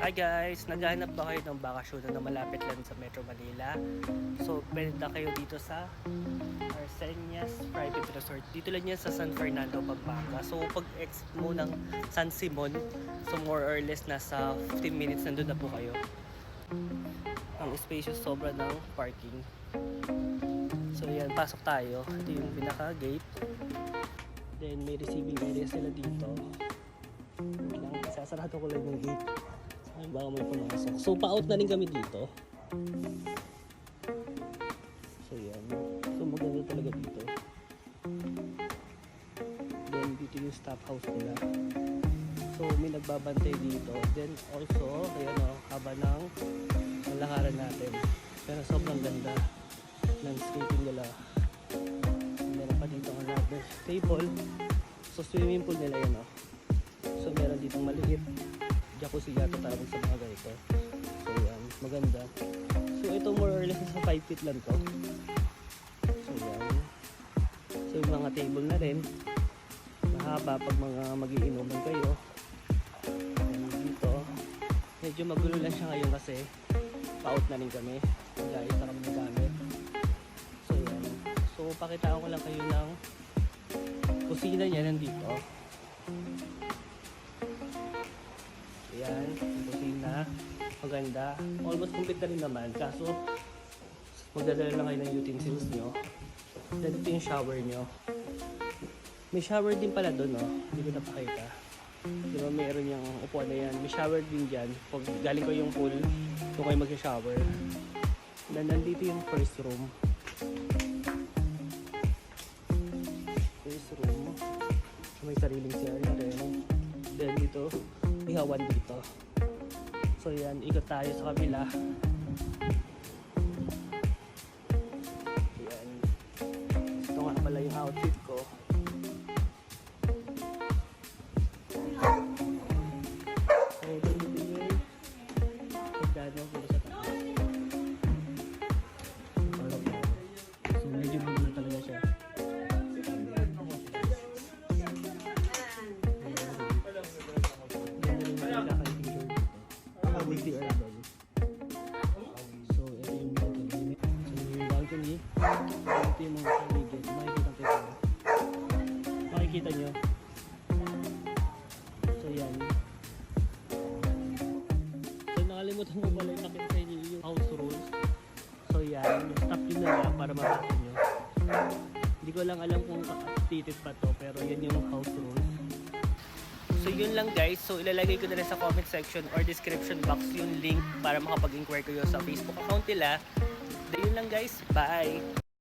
Hi guys! Naghahanap ba kayo ng bakasyon na malapit lang sa Metro Manila? So, pwede na kayo dito sa Arsenias Private Resort. Dito lang yan sa San Fernando, Pampanga. So, pag-exit mo ng San Simon, so more or less nasa 15 minutes nandun na po kayo. Ang spacious sobra ng parking. So, yan, pasok tayo. Ito yung pinaka-gate. Then, may receiving area sila dito. Sasarado ko lang yung gate. Ay, baka may pumasok. So, pa-out na rin kami dito. So, yan. So, maganda talaga dito. Then, dito yung staff house nila. So, may nagbabantay dito. Then, also, ayan o, haba ng lakaran natin. Pero sobrang ganda. Landscaping nila. Meron pa dito ang another table. So, swimming pool nila yan o. So, meron dito maliit. Jacuzzi yata tawag sa mga ganito. So, yan. Maganda. So, ito more or less sa 5 feet lang to. So, yan. So, yung mga table na rin. Mahaba pag mga magiinuman kayo. Yan dito. Medyo magulo lang siya ngayon kasi pa-out na rin kami. Guys, na kami ng gamit. So, yan. So, pakitaan ko lang kayo ng kusina niya nandito. Ayan, yung kusina. Maganda. Almost complete na rin naman. Kaso, magdadala lang kayo ng utensils nyo. Then, ito yung shower nyo. May shower din pala doon, no? Hindi ko napakita. Diba, mayroon yung upuan na yan. May shower din dyan. Pag galing ko yung pool, doon kayo mag-shower. Then, nandito yung first room. First room. May sariling CR na rin. Then, dito, ihawan dito. So yan, ikot tayo sa kabila. Yan. Ito nga pala yung outfit ko. So dito yung pagdano ko sa taas. So medyo maganda talaga siya. So, ito yung balcony. So, yung balcony, ito yung mga paligid. Makikita nyo. So, yan. So, nakalimutan ko pala yung nakita sa inyo yung house rules. So, yan. Stop yun na lang para makita nyo. Hindi ko lang alam kung updated pa to, pero yan yung house rules. So yun lang guys, so ilalagay ko na rin sa comment section or description box yung link para makapag-inquire kayo sa Facebook account nila. So yun lang guys, bye!